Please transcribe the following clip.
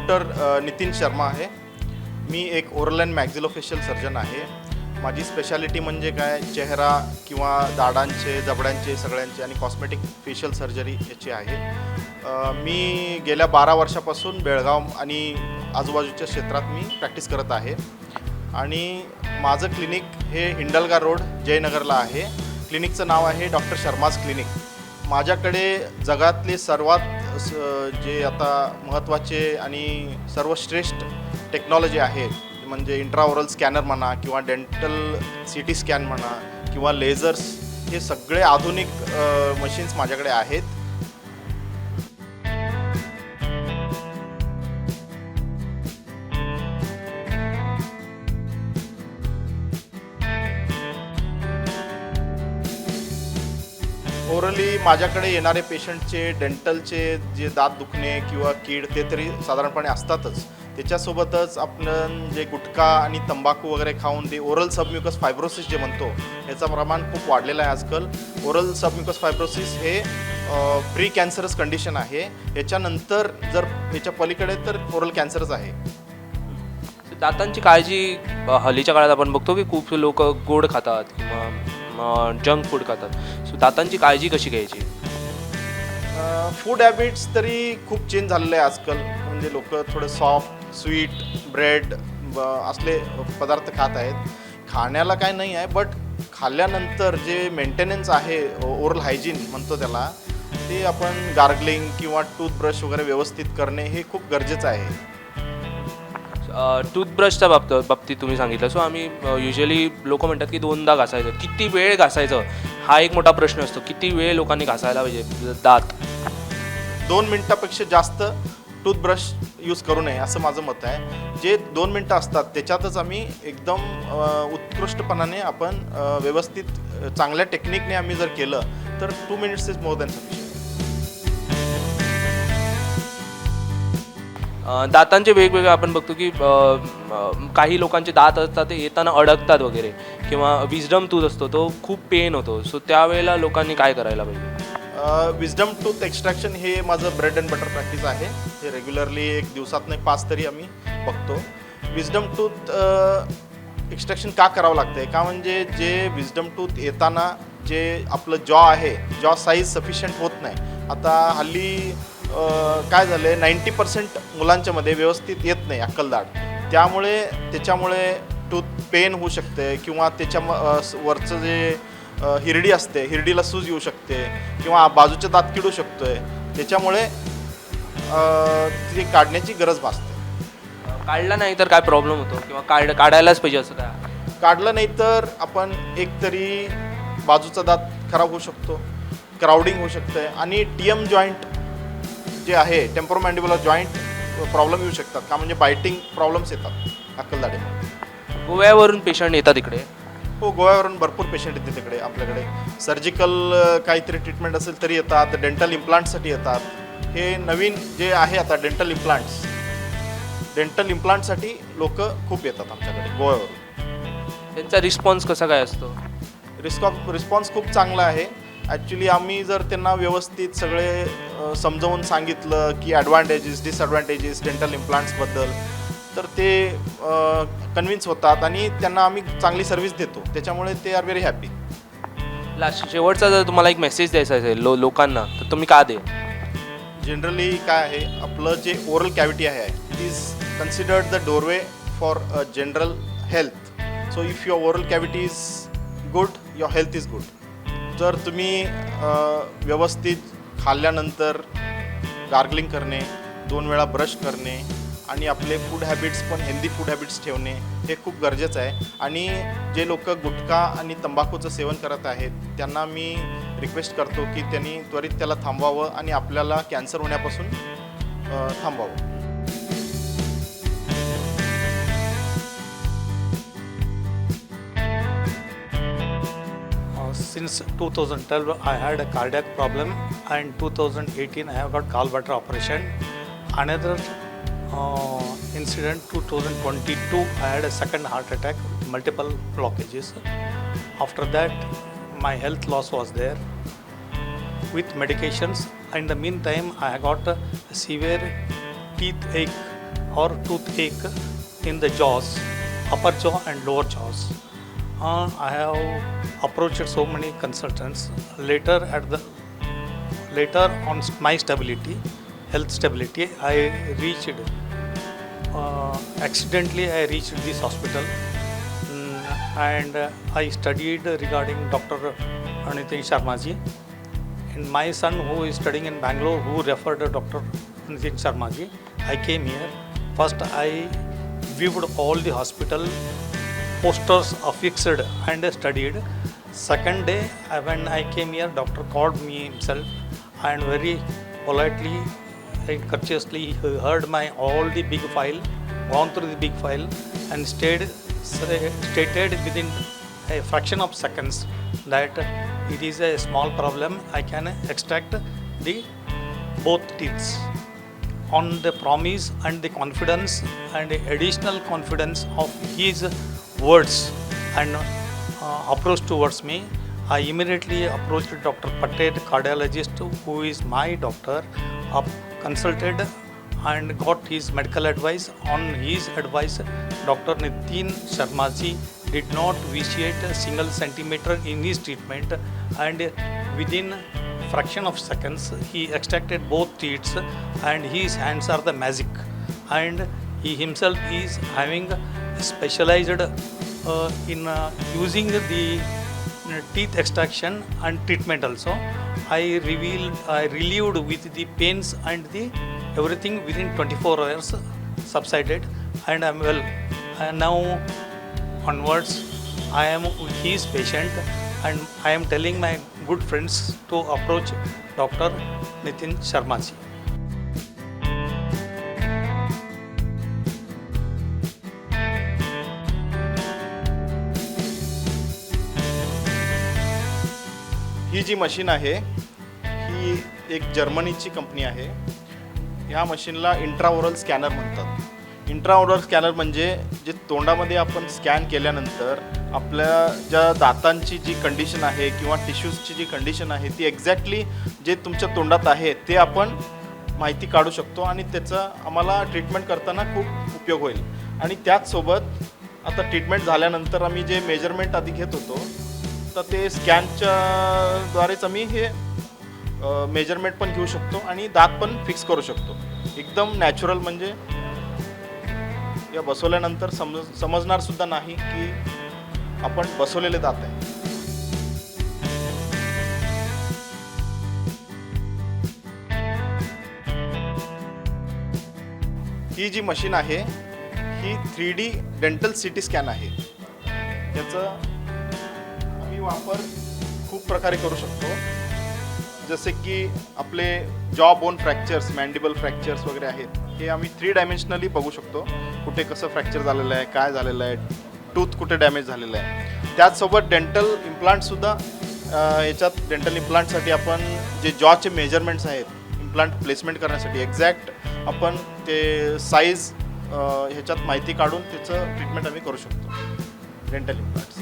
Doctor Nitin Sharma आहे. मी एक oral and मॅक्झिलोफेशियल surgeon आहे. माझी स्पेशालिटी म्हणजे काय, चेहरा किंवा दाढांचे, जबड्यांचे सगळ्यांचे आणि कॉस्मेटिक फेशियल सर्जरी याची आहे. मी गेल्या 12 वर्षापासून बेळगाव आणि आजूबाजूच्या क्षेत्रात मी प्रॅक्टिस करत आहे आणि माझं क्लिनिक हे हिंडलगा रोड जयनगरला आहे. क्लिनिकचं नाव आहे डॉक्टर शर्माज क्लिनिक. माझ्याकडे जगातले सर्वात जे आता महत्त्वाचे आणि सर्वश्रेष्ठ टेक्नॉलॉजी आहे, म्हणजे इंट्राओरल स्कॅनर म्हणा किंवा डेंटल CT स्कॅन म्हणा किंवा लेझर्स, हे सगळे आधुनिक मशीन्स माझ्याकडे आहेत. ओरली माझ्याकडे येणारे पेशंटचे डेंटलचे जे दात दुखणे किंवा कीड ते तरी साधारणपणे असतातच. त्याच्यासोबतच आपण जे गुटखा आणि तंबाखू वगैरे खाऊन ते ओरल सबम्युकस फायब्रोसिस जे म्हणतो, याचं प्रमाण खूप वाढलेलं आहे आजकाल. ओरल सबम्युकस फायब्रोसिस हे प्री कॅन्सरस कंडिशन आहे. याच्यानंतर जर याच्या पलीकडे तर ओरल कॅन्सरच आहे. दातांची काळजी हल्लीच्या काळात आपण बघतो की खूप लोक गोड खातात किंवा जंक फूड खातात. सो दातांची काळजी कशी घ्यायची? फूड हॅबिट्स तरी खूप चेंज झालेले आहे आजकाल. म्हणजे लोक थोडे सॉफ्ट, स्वीट, ब्रेड असले पदार्थ खात आहेत. खाण्याला काय नाही आहे, बट खाल्ल्यानंतर जे मेंटेनन्स आहे, ओरल हायजीन म्हणतो त्याला, ते आपण गार्गलिंग किंवा टूथब्रश वगैरे व्यवस्थित करणे हे खूप गरजेचं आहे. टूथब्रशच्या बाबतीत तुम्ही सांगितलं. सो आम्ही युजली लोक म्हणतात की 2दा घासायचं. किती वेळ घासायचं हा एक मोठा प्रश्न असतो. किती वेळ लोकांनी घासायला पाहिजे दात? 2 मिनटापेक्षा जास्त टूथब्रश यूज करू नये असं माझं मत आहे. जे 2 मिनटं असतात त्याच्यातच आम्ही एकदम उत्कृष्टपणाने आपण व्यवस्थित चांगल्या टेक्निकने आम्ही जर केलं तर 2 minutes is more than sufficient. दातांचे वेगवेगळे आपण बघतो की काही लोकांचे दात असतात ते येताना अडकतात वगैरे, किंवा विजडम टूथ असतो तो खूप पेन होतो. सो त्यावेळेला लोकांनी काय करायला पाहिजे? विजडम टूथ एक्स्ट्रॅक्शन हे माझं ब्रेड अँड बटर प्रॅक्टिस आहे. हे रेग्युलरली एक दिवसातनं 5 तरी आम्ही बघतो. विजडम टूथ एक्स्ट्रॅक्शन का करावं लागतं का, म्हणजे जे विजडम टूथ येताना जे आपलं जॉ आहे, जॉ साईज सफिशियंट होत नाही. आता हल्ली काय झालं आहे, 90% मुलांच्यामध्ये व्यवस्थित येत नाही अक्कलदाढ. त्याच्यामुळे टूथ पेन होऊ शकते किंवा त्याच्या वरचं जे हिरडी असते, हिरडीला सूज येऊ शकते किंवा बाजूचा दात किडू शकतो आहे. त्याच्यामुळे ती काढण्याची गरज भासते. काढला नाही तर काय प्रॉब्लेम होतो, किंवा काढायलाच पाहिजे असं काय? काढलं नाही तर आपण एकतरी बाजूचा दात खराब होऊ शकतो, क्राउडिंग होऊ शकते आणि TM जॉईंट जे आहे, टेम्पोरोमॅन्डिब्युलर जॉईंट प्रॉब्लेम येऊ शकतात का, म्हणजे बायटिंग प्रॉब्लेम्स येतात अक्कलदाढीमध्ये. गोव्यावरून पेशंट येतात इकडे? हो, गोव्यावरून भरपूर पेशंट येते तिकडे. आपल्याकडे सर्जिकल काहीतरी ट्रीटमेंट असेल तरी येतात, डेंटल इम्प्लांटसाठी येतात. हे नवीन जे आहे आता डेंटल इम्प्लांटसाठी लोक खूप येतात आमच्याकडे गोव्यावरून. त्यांचा रिस्पॉन्स कसा काय असतो? रिस्पॉन्स खूप चांगला आहे. ॲक्च्युली आम्ही जर त्यांना व्यवस्थित सगळे समजावून सांगितलं की ॲडव्हान्टेजेस, डिसॲडव्हान्टेजेस डेंटल इम्प्लांट्सबद्दल, तर ते कन्व्हिन्स होतात आणि त्यांना आम्ही चांगली सर्व्हिस देतो. त्याच्यामुळे ते आर व्हेरी हॅपी. शेवटचा जर तुम्हाला एक मेसेज द्यायचा असेल लोकांना, तर तुम्ही का दे? जनरली काय आहे, आपलं जे ओरल कॅव्हिटी आहे, it is considered the doorway for general health. So if your oral cavity is good, your health is good. जर तुम्ही व्यवस्थित खाल्ल्यानंतर गार्गलिंग करणे, 2 वेळा ब्रश करणे आणि आपले फूड हॅबिट्स पण हेल्दी फूड हॅबिट्स ठेवणे हे खूप गरजेचं आहे. आणि जे लोक गुटखा आणि तंबाखूचं सेवन करत आहेत त्यांना मी रिक्वेस्ट करतो की त्यांनी त्वरित त्याला थांबवावं आणि आपल्याला कॅन्सर होण्यापासून थांबवावं. Since 2012 I had a cardiac problem, and 2018 I have got gallbladder operation. Another incident 2022 I had a second heart attack with multiple blockages. After that my health loss was there with medications. In the meantime I got a severe teeth ache or toothache in the jaws, upper jaw and lower jaws. I have approached so many consultants. Later on my stability, health stability, I reached. Accidentally, I reached this hospital, and I studied regarding Dr. Nitin Sharmaji. And my son, who is studying in Bangalore, who referred Dr. Nitin Sharmaji, I came here. First, I viewed all the hospital posters affixed and studied. Second day, when I came here, doctor called me himself and very politely and courteously he heard my all the big file, gone through the big file, and stated within a fraction of seconds that it is a small problem. I can extract the both teeth. On the promise and the confidence and the additional confidence of his words and approach towards me, I immediately approached Dr. Patel, cardiologist, who is my doctor, consulted and got his medical advice. On his advice, Dr. Nitin Sharmaji did not vitiate a single centimeter in his treatment, and within fraction of seconds he extracted both teeth, and his hands are the magic, and he himself is having specialized in using the teeth extraction and treatment also. I relieved with the pains and the everything within 24 hours subsided, and I am well. And now onwards I am his patient, and I am telling my good friends to approach Dr. Nitin Sharmaji. He G machine आहे ही एक जर्मनीची company आहे. ह्या मशीनला इंट्राओरल scanner म्हणतात. इंट्राओरल scanner म्हणजे जे तोंडामध्ये आपण scan केल्यानंतर आपल्या ज्या दातांची जी कंडिशन आहे किंवा टिश्यूजची जी कंडिशन आहे ती एक्झॅक्टली जे तुमच्या तोंडात आहे ते आपण माहिती काढू शकतो, आणि त्याचा आम्हाला ट्रीटमेंट करताना खूप उपयोग होईल. आणि त्याचसोबत आता ट्रीटमेंट झाल्यानंतर आम्ही जे मेजरमेंट आधी घेत होतो तर ते स्कॅनच्या द्वारेच आम्ही हे मेजरमेंट पण घेऊ शकतो आणि दात पण फिक्स करू शकतो. एकदम नॅचरल, म्हणजे या बसवल्यानंतर समजणार सुद्धा नाही की आपण बसवलेले दात आहे. ही जी मशीन आहे ही 3D डेंटल सिटी स्कॅन आहे. याचा आम्ही वापर खूप प्रकारे करू शकतो, जसे की आपले जॉ बोन फ्रॅक्चर्स, मॅन्डिबल फ्रॅक्चर्स वगैरे आहेत, हे आम्ही 3 डायमेन्शनली बघू शकतो. कुठे कसं फ्रॅक्चर झालेलं आहे, काय झालेलं आहे, टूथ कुठे डॅमेज झालेलं आहे. त्याचसोबत डेंटल इम्प्लांटसुद्धा याच्यात डेंटल इम्प्लांटसाठी आपण जे जॉचे मेजरमेंट्स आहेत इम्प्लांट प्लेसमेंट करण्यासाठी एक्झॅक्ट आपण ते साईज ह्याच्यात माहिती काढून त्याचं ट्रीटमेंट आम्ही करू शकतो डेंटल इम्प्लांट्स.